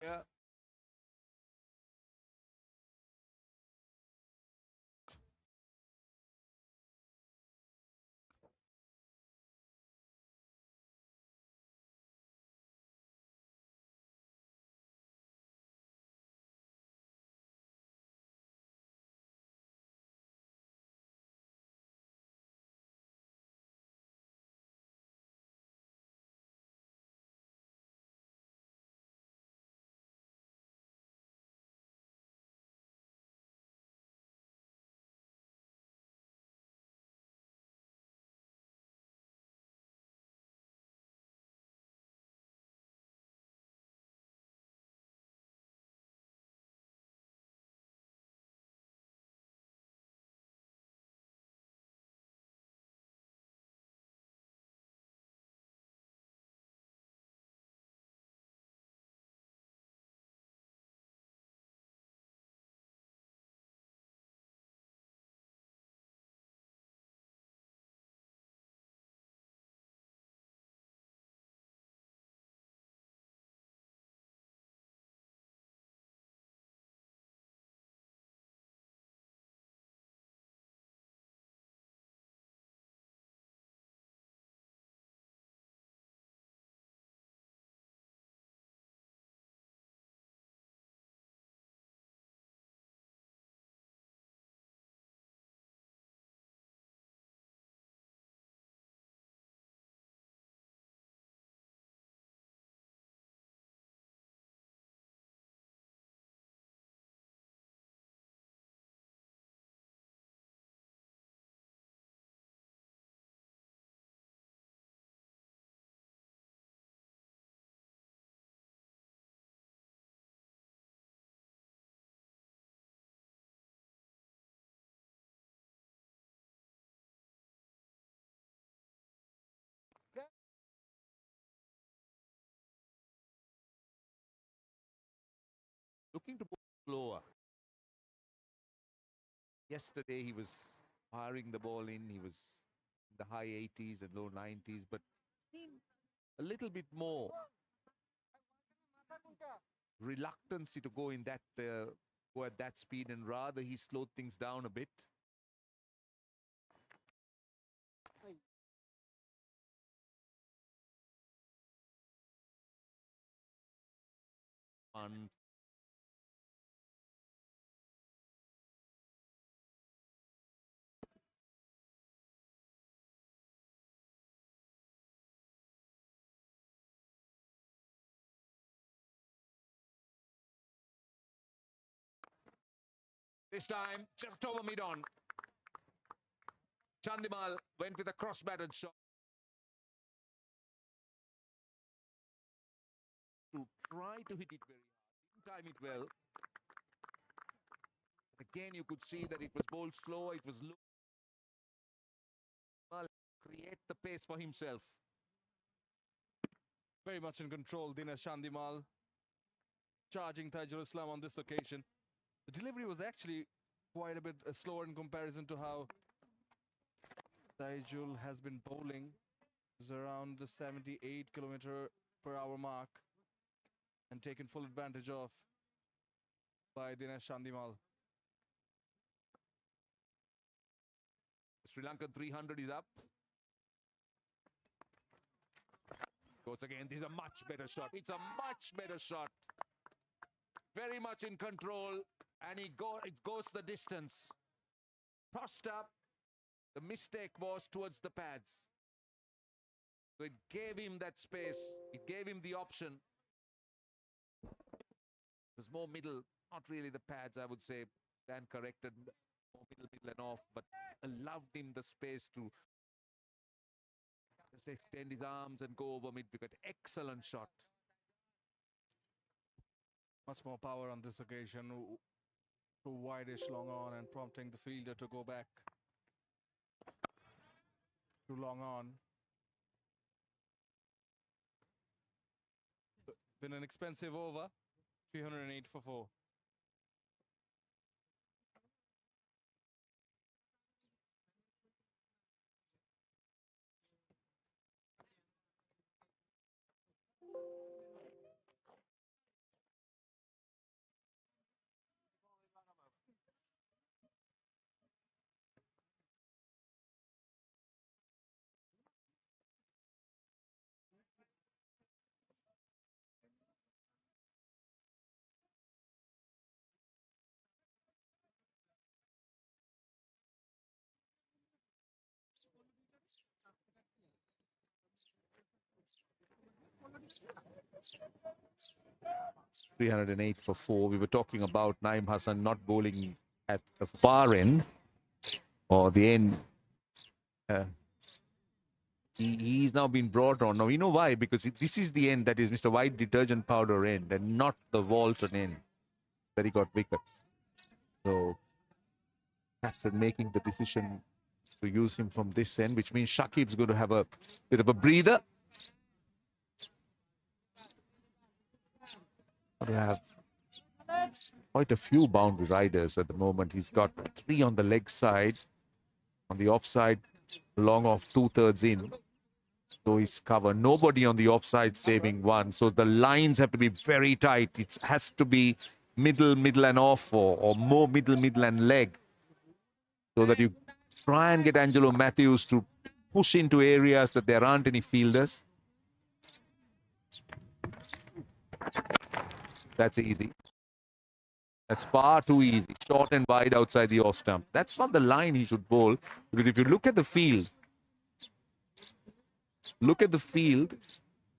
Yeah. Looking to put slower. Yesterday he was firing the ball in. He was in the high 80s and low 90s, but a little bit more reluctancy to go in that go at that speed, and rather he slowed things down a bit. On this time, just over mid-on. Chandimal went with a cross-batted shot to try to hit it very hard. Didn't time it well. Again, you could see that it was bowled slow. It was low. Create the pace for himself. Very much in control, Dinesh Chandimal charging Taijul Islam on this occasion. The delivery was actually quite a bit slower in comparison to how Taijul has been bowling. It's around the 78 km/h mark and taken full advantage of by Dinesh Chandimal. Sri Lanka 300 is up. Goes again. This is a much better shot. It's a much better shot. Very much in control, and it goes the distance. tossed up. The mistake was towards the pads. So it gave him that space. It gave him the option. It was more middle, not really the pads, I would say. Dan corrected more middle and off, but allowed him the space to just extend his arms and go over mid-wicket. Excellent shot. Much more power on this occasion. To wide-ish long on and prompting the fielder to go back to long on. Been an expensive over. 308 for 4. .308 for 4. We were talking about Naeem Hassan not bowling at the far end or the end. He's now been brought on. Now, you know why? Because this is the end that is Mr. White detergent powder end and not the Walton end that he got wickets. So, captain making the decision to use him from this end, which means Shakib's going to have a bit of a breather. We have quite a few boundary riders at the moment. He's got 3 on the leg side, on the offside, long off 2/3 in. So he's covered. Nobody on the offside saving 1. So the lines have to be very tight. It has to be middle and off, or more middle and leg. So that you try and get Angelo Matthews to push into areas that there aren't any fielders. That's easy. That's far too easy. Short and wide outside the off stump. That's not the line he should bowl. Because if you look at the field,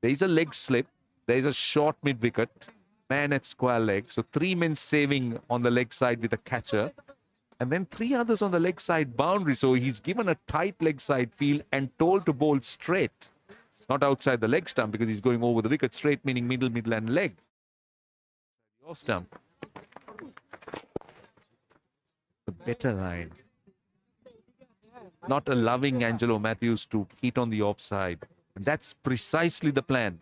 there is a leg slip. There is a short mid-wicket. Man at square leg. So 3 men saving on the leg side with a catcher. And then 3 others on the leg side boundary. So he's given a tight leg side field and told to bowl straight. Not outside the leg stump because he's going over the wicket. Straight meaning middle and leg. Off stump. The better line. Not allowing Angelo Matthews to hit on the offside. And that's precisely the plan.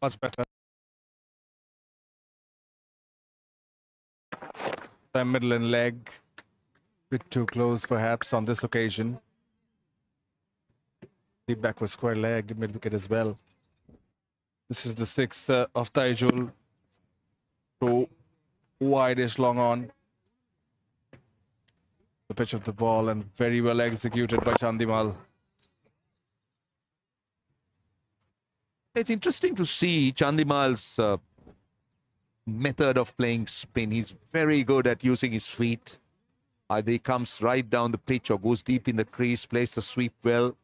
Much better. The middle and leg. Bit too close perhaps on this occasion. The backward square leg, the mid wicket as well. This is the 6 of Taijul. So wide-ish long on. The pitch of the ball and very well executed by Chandimal. It's interesting to see Chandimal's method of playing spin. He's very good at using his feet. Either he comes right down the pitch or goes deep in the crease, plays the sweep well.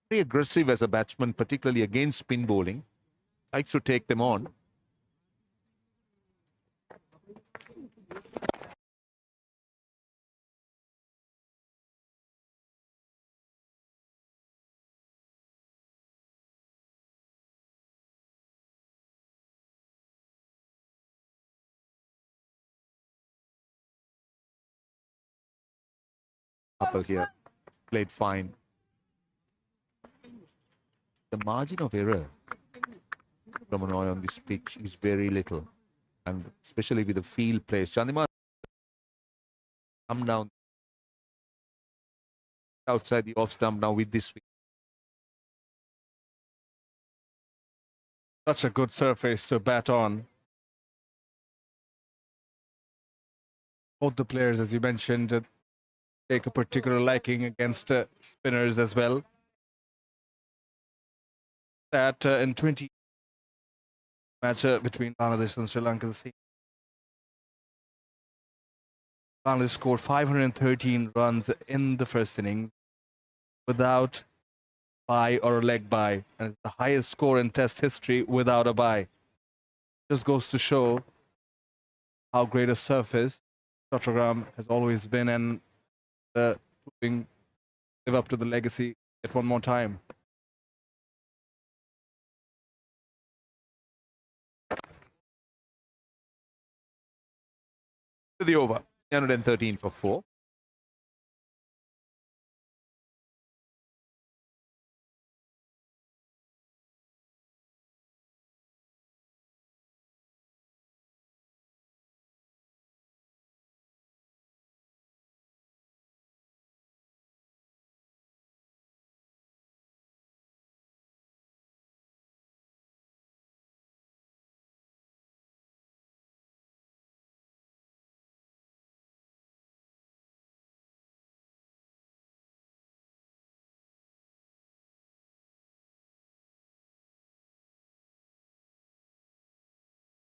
Very aggressive as a batsman, particularly against spin bowling. Likes to take them on. Upper here, played fine. The margin of error from Manoy on this pitch is very little, and especially with the field plays. Chandimal come down outside the off stump now with this. Such a good surface to bat on. Both the players, as you mentioned, take a particular liking against spinners as well. That in 20 match between Bangladesh and Sri Lanka, Bangladesh scored 513 runs in the first innings without bye or a leg bye, and it's the highest score in Test history without a bye. Just goes to show how great a surface Chattogram has always been, and proving live up to the legacy yet one more time. To the over, 313 for 4.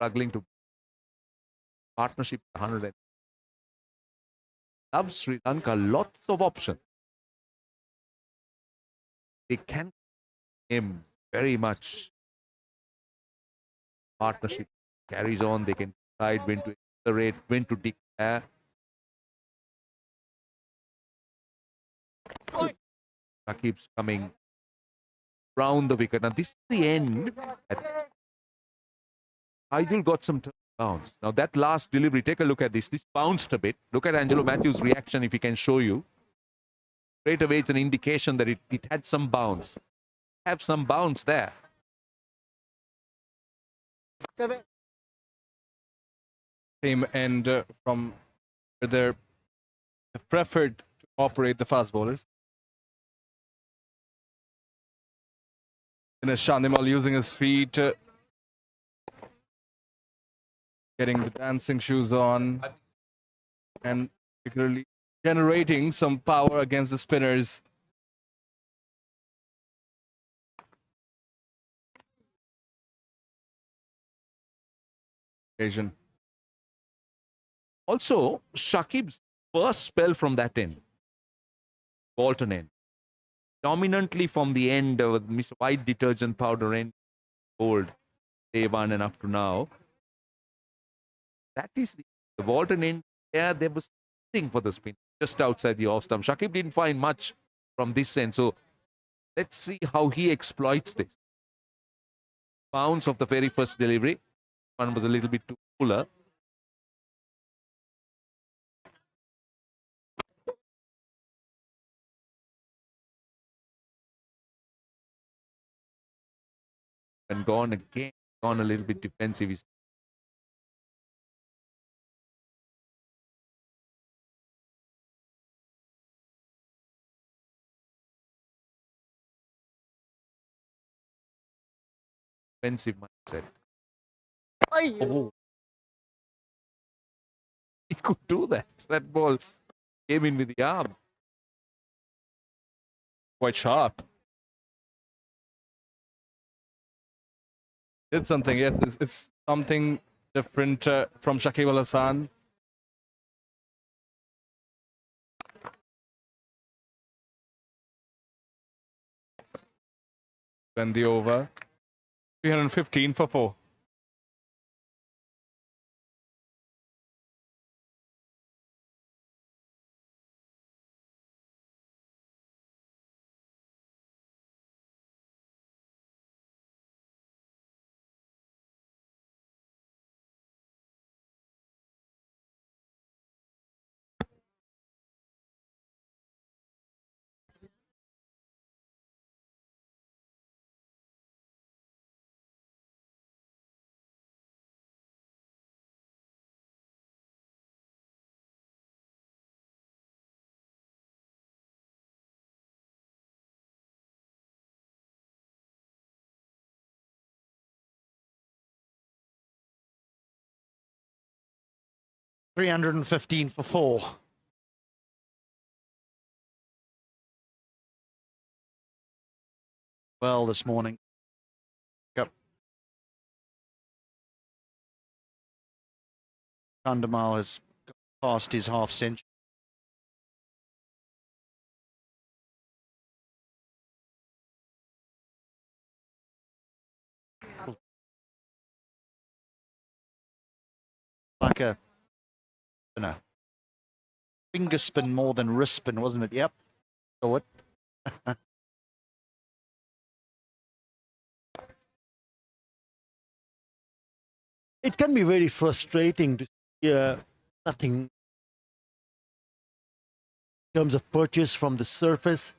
Struggling to partnership 100. Love Sri Lanka, lots of options. They can aim very much. Partnership carries on. They can decide when to accelerate, when to declare. Keeps coming round the wicket. Now this is the end. Idle got some bounce. Now that last delivery, take a look at this. This bounced a bit. Look at Angelo Matthews' reaction if he can show you. Straight away, it's an indication that it had some bounce. Have some bounce there. Same end from where they're preferred to operate the fast bowlers. And Shandimal using his feet, getting the dancing shoes on, and particularly generating some power against the spinners. Occasion. Also, Shakib's first spell from that end, Bolton end, dominantly from the end of Miss White detergent powder end, old day one and up to now. That is the Bolton end. Yeah, there was nothing for the spin just outside the off stump. Shakib didn't find much from this end, so let's see how he exploits this. Bounce of the very first delivery. One was a little bit too fuller. And gone again, gone a little bit defensive. Defensive mindset. Oh, he could do that. That ball came in with the arm. Quite sharp. Did something, yes. It's something different from Shakib Al Hasan. When the over, 315 for 4. $315 for 4. Well, this morning. Yep. Kandamal has past his half century. Like a, you know, finger spin more than wrist spin, wasn't it? Yep. Saw it. It can be very frustrating to see nothing in terms of purchase from the surface.